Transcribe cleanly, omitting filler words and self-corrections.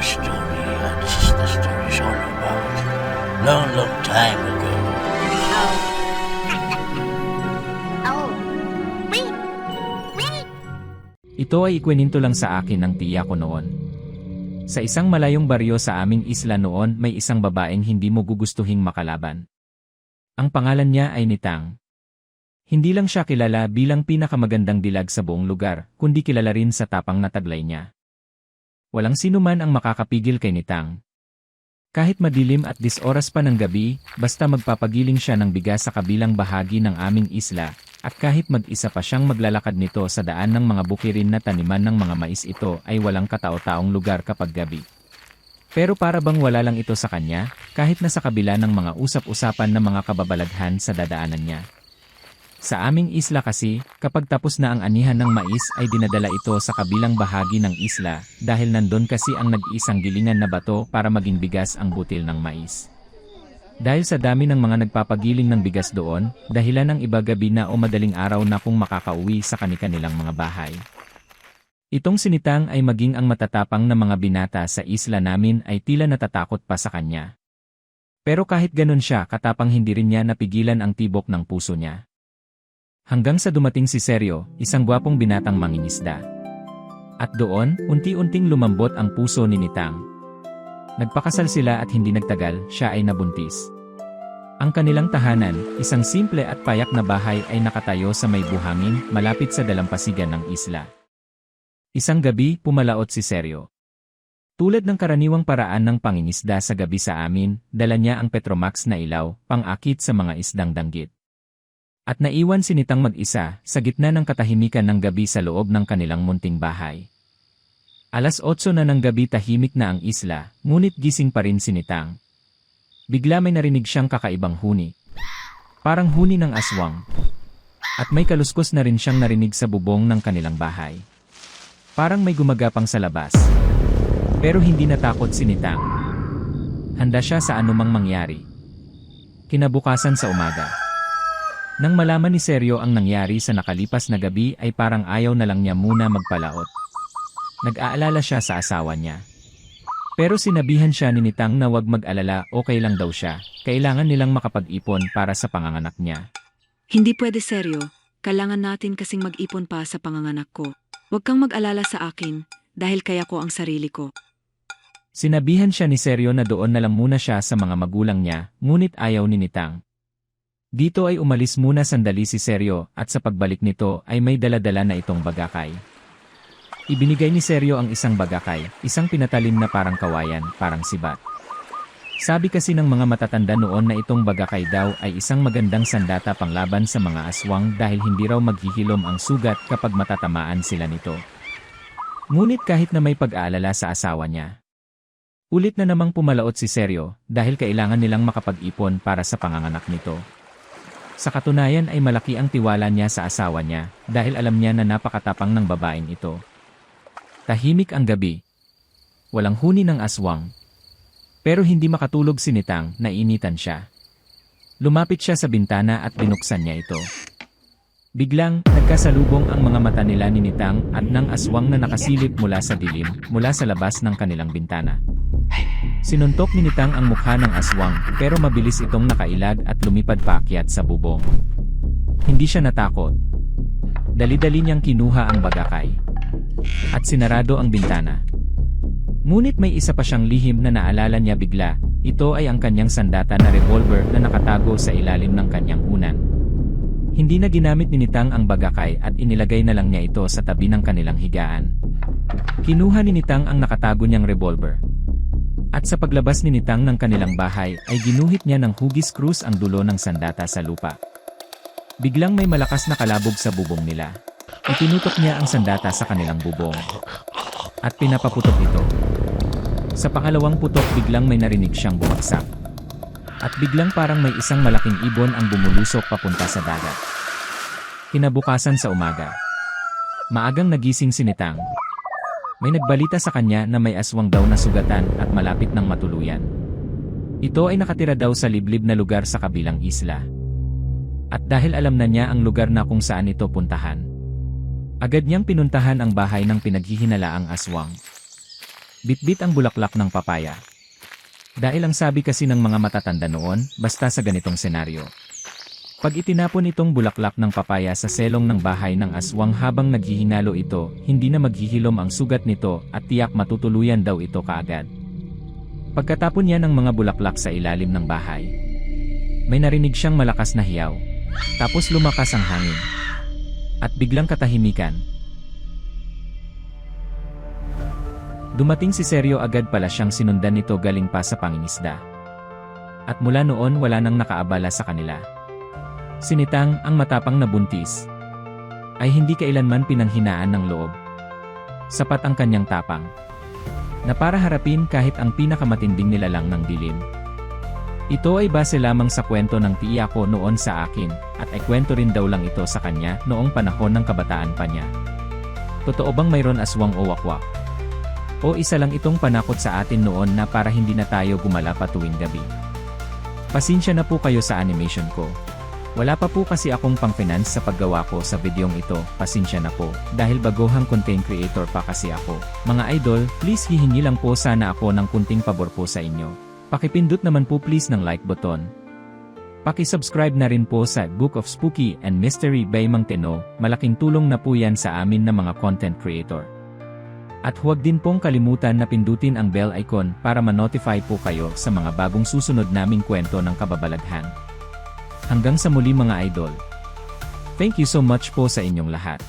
story, and this is the story is all about. Long, long time ago. Oh. Oh. Wait! Wait! Ito ay ikweninto lang sa akin ng tiya ko noon. Sa isang malayong baryo sa aming isla noon may isang babaeng hindi mo gugustuhing makalaban. Ang pangalan niya ay Nitang. Hindi lang siya kilala bilang pinakamagandang dilag sa buong lugar, kundi kilala rin sa tapang na taglay niya. Walang sino man ang makakapigil kay Nitang. Kahit madilim at 10 oras pa ng gabi, basta magpapagiling siya ng bigas sa kabilang bahagi ng aming isla, at kahit mag-isa pa siyang maglalakad nito sa daan ng mga bukirin na taniman ng mga mais ito ay walang katao-taong lugar kapag gabi. Pero para bang wala lang ito sa kanya, kahit na sa kabila ng mga usap-usapan ng mga kababalaghan sa dadaanan niya. Sa aming isla kasi, kapag tapos na ang anihan ng mais ay dinadala ito sa kabilang bahagi ng isla dahil nandun kasi ang nag-isang gilingan na bato para maging bigas ang butil ng mais. Dahil sa dami ng mga nagpapagiling ng bigas doon, dahilan ng iba gabi na o madaling araw na kung makakauwi sa kanilang mga bahay. Itong si Nitang ay maging ang matatapang na mga binata sa isla namin ay tila natatakot pa sa kanya. Pero kahit ganun siya katapang hindi rin niya napigilan ang tibok ng puso niya. Hanggang sa dumating si Seryo, isang gwapong binatang mangingisda. At doon, unti-unting lumambot ang puso ni Nitang. Nagpakasal sila at hindi nagtagal, siya ay nabuntis. Ang kanilang tahanan, isang simple at payak na bahay ay nakatayo sa may buhangin, malapit sa dalampasigan ng isla. Isang gabi, pumalaot si Seryo. Tulad ng karaniwang paraan ng pangingisda sa gabi sa amin, dala niya ang Petromax na ilaw, pang-akit sa mga isdang danggit. At naiwan si Nitang mag-isa sa gitna ng katahimikan ng gabi sa loob ng kanilang munting bahay. 8:00 na ng gabi tahimik na ang isla, ngunit gising pa rin si Nitang. Bigla may narinig siyang kakaibang huni. Parang huni ng aswang. At may kaluskos na rin siyang narinig sa bubong ng kanilang bahay. Parang may gumagapang sa labas. Pero hindi natakot si Nitang. Handa siya sa anumang mangyari. Kinabukasan sa umaga. Nang malaman ni Seryo ang nangyari sa nakalipas na gabi ay parang ayaw na lang niya muna magpalaot. Nag-aalala siya sa asawa niya. Pero sinabihan siya ni Nitang na wag mag-alala, okay lang daw siya, kailangan nilang makapag-ipon para sa panganganak niya. Hindi pwede, Seryo. Kailangan natin kasing mag-ipon pa sa panganganak ko. Huwag kang mag-alala sa akin, dahil kaya ko ang sarili ko. Sinabihan siya ni Seryo na doon na lang muna siya sa mga magulang niya, ngunit ayaw ni Nitang. Dito ay umalis muna sandali si Seryo at sa pagbalik nito ay may dala-dala na itong bagakay. Ibinigay ni Seryo ang isang bagakay, isang pinatalim na parang kawayan, parang sibat. Sabi kasi ng mga matatanda noon na itong bagakay daw ay isang magandang sandata panglaban sa mga aswang dahil hindi raw maghihilom ang sugat kapag matatamaan sila nito. Ngunit kahit na may pag-aalala sa asawa niya, ulit na namang pumalaot si Seryo dahil kailangan nilang makapag-ipon para sa panganganak nito. Sa katunayan ay malaki ang tiwala niya sa asawa niya dahil alam niya na napakatapang ng babaeng ito. Tahimik ang gabi. Walang huni ng aswang. Pero hindi makatulog si Nitang, nainitan siya. Lumapit siya sa bintana at binuksan niya ito. Biglang, nagkasalubong ang mga mata nila ni Nitang at ng aswang na nakasilip mula sa dilim, mula sa labas ng kanilang bintana. Sinuntok ni Nitang ang mukha ng aswang pero mabilis itong nakailag at lumipad paakyat sa bubong. Hindi siya natakot. Dali-dali niyang kinuha ang bagakay. At sinarado ang bintana. Ngunit may isa pa siyang lihim na naalala niya bigla, ito ay ang kanyang sandata na revolver na nakatago sa ilalim ng kanyang unan. Hindi na ginamit ni Nitang ang bagakay at inilagay na lang niya ito sa tabi ng kanilang higaan. Kinuha ni Nitang ang nakatago niyang revolver. At sa paglabas ni Nitang ng kanilang bahay ay ginuhit niya ng hugis krus ang dulo ng sandata sa lupa. Biglang may malakas na kalabog sa bubong nila. Itinutok niya ang sandata sa kanilang bubong. At pinapaputok ito. Sa pangalawang putok biglang may narinig siyang bumagsak. At biglang parang may isang malaking ibon ang bumulusok papunta sa dagat. Kinabukasan sa umaga. Maagang nagising si Nitang. May nagbalita sa kanya na may aswang daw na sugatan at malapit ng matuluyan. Ito ay nakatira daw sa liblib na lugar sa kabilang isla. At dahil alam na niya ang lugar na kung saan ito puntahan, agad niyang pinuntahan ang bahay ng pinaghihinalaang aswang. Bitbit ang bulaklak ng papaya. Dahil ang sabi kasi ng mga matatanda noon, basta sa ganitong senaryo. Pag itinapon itong bulaklak ng papaya sa selong ng bahay ng aswang habang naghihinalo ito, hindi na maghihilom ang sugat nito at tiyak matutuluyan daw ito kaagad. Pagkatapon niya ng mga bulaklak sa ilalim ng bahay, may narinig siyang malakas na hiyaw. Tapos lumakas ang hangin. At biglang katahimikan. Dumating si Seryo agad pala siyang sinundan nito galing pa sa pangingisda. At mula noon wala nang nakaabala sa kanila. Sinitang, ang matapang na buntis, ay hindi kailanman pinanghinaan ng loob. Sapat ang kanyang tapang, na para harapin kahit ang pinakamatinding nilalang ng dilim. Ito ay base lamang sa kwento ng tiya ko noon sa akin, at ay kwento rin daw lang ito sa kanya noong panahon ng kabataan pa niya. Totoo bang mayroon aswang o wakwak? O isa lang itong panakot sa atin noon na para hindi na tayo gumala pa tuwing gabi? Pasensya na po kayo sa animation ko. Wala pa po kasi akong pang-finance sa paggawa ko sa videong ito, pasensya na po, dahil baguhang content creator pa kasi ako. Mga idol, please hihingi lang po sana ako ng kunting pabor po sa inyo. Pakipindot naman po please ng like button. Pakisubscribe na rin po sa Book of Spooky and Mystery by Mang Teno, malaking tulong na po yan sa amin na mga content creator. At huwag din pong kalimutan na pindutin ang bell icon para ma-notify po kayo sa mga bagong susunod naming kwento ng kababalaghan. Hanggang sa muli mga idol. Thank you so much po sa inyong lahat.